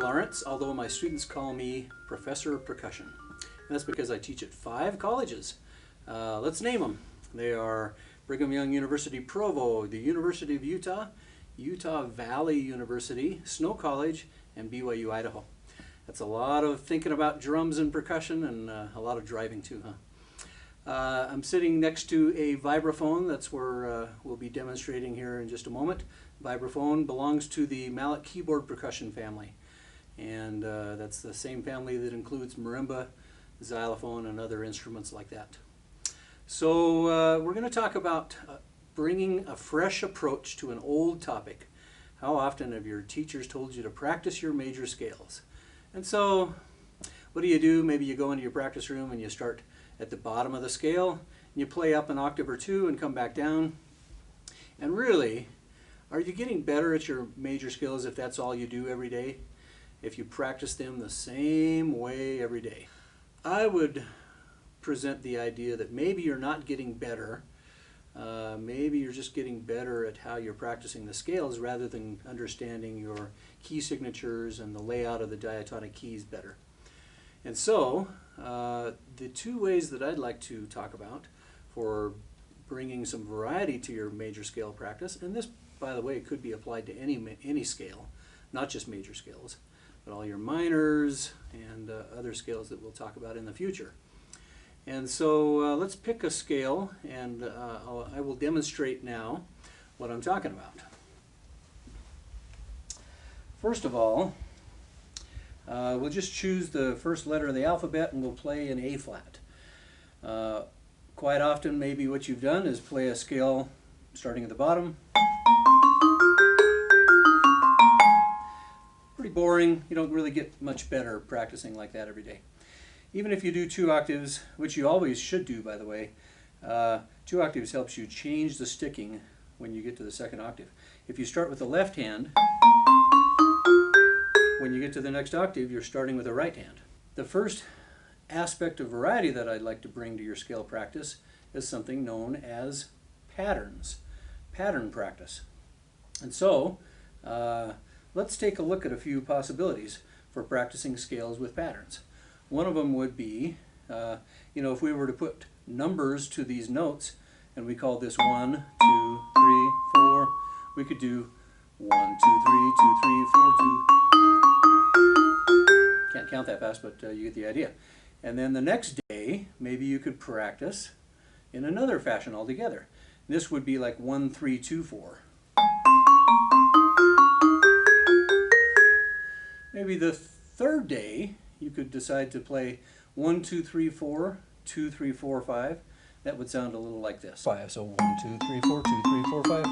Lawrence, although my students call me Professor of Percussion. And that's because I teach at 5 colleges. Let's name them. They are Brigham Young University Provo, the University of Utah, Utah Valley University, Snow College, and BYU Idaho. That's a lot of thinking about drums and percussion and a lot of driving too, huh? I'm sitting next to a vibraphone. That's where we'll be demonstrating here in just a moment. Vibraphone belongs to the mallet keyboard percussion family. And that's the same family that includes marimba, xylophone, and other instruments like that. So we're going to talk about bringing a fresh approach to an old topic. How often have your teachers told you to practice your major scales? And so what do? Maybe you go into your practice room and you start at the bottom of the scale, and you play up an octave or two and come back down. And really, are you getting better at your major scales if that's all you do every day? If you practice them the same way every day? I would present the idea that maybe you're not getting better. Maybe you're just getting better at how you're practicing the scales rather than understanding your key signatures and the layout of the diatonic keys better. And so, the 2 ways that I'd like to talk about for bringing some variety to your major scale practice, and this, by the way, could be applied to any scale, not just major scales, but all your minors and other scales that we'll talk about in the future. And so let's pick a scale, and I will demonstrate now what I'm talking about. First of all, we'll just choose the first letter of the alphabet and we'll play an A flat. Quite often, maybe what you've done is play a scale starting at the bottom. Pretty boring. You don't really get much better practicing like that every day. Even if you do 2 octaves, which you always should do, by the way, 2 octaves helps you change the sticking when you get to the 2nd octave. If you start with the left hand, when you get to the next octave, you're starting with the right hand. The first aspect of variety that I'd like to bring to your scale practice is something known as patterns, pattern practice. And so, let's take a look at a few possibilities for practicing scales with patterns. One of them would be, if we were to put numbers to these notes, and we call this 1, 2, 3, 4, we could do 1, 2, 3, 2, 3, 4, 2. Can't count that fast, but you get the idea. And then the next day, maybe you could practice in another fashion altogether. This would be like 1, 3, 2, 4. Maybe the 3rd day, you could decide to play 1, 2, 3, 4, 2, 3, 4, 5. That would sound a little like this. 5, so 1, 2, 3, 4, 2, 3, 4, 5.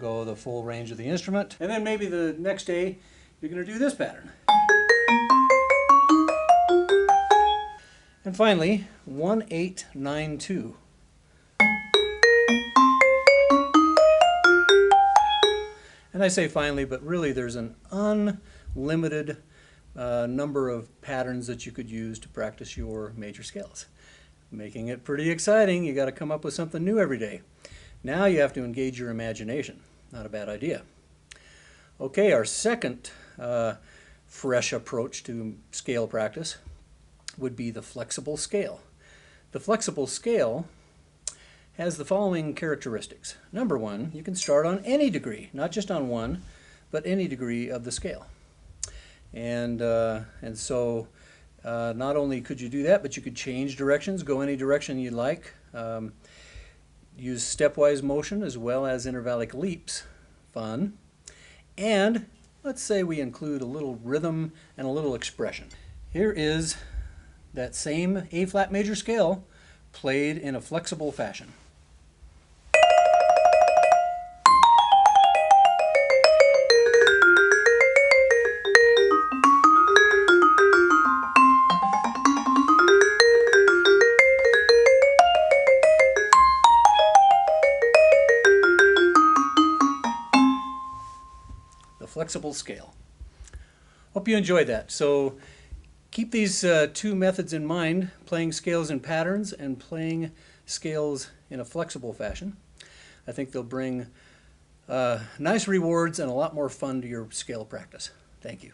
Go the full range of the instrument. And then maybe the next day, you're going to do this pattern. And finally, 1, 8, 9, 2. And I say finally, but really there's an unlimited number of patterns that you could use to practice your major scales. Making it pretty exciting. You got to come up with something new every day. Now you have to engage your imagination. Not a bad idea. Okay, our second fresh approach to scale practice would be the flexible scale. The flexible scale has the following characteristics. Number 1, you can start on any degree, not just on 1, but any degree of the scale. And so not only could you do that, but you could change directions, go any direction you like. Use stepwise motion as well as intervallic leaps. Fun. And let's say we include a little rhythm and a little expression. Here is that same A flat major scale played in a flexible fashion. Flexible scale. Hope you enjoyed that. So keep these 2 methods in mind, playing scales in patterns and playing scales in a flexible fashion. I think they'll bring Nice rewards and a lot more fun to your scale practice. Thank you.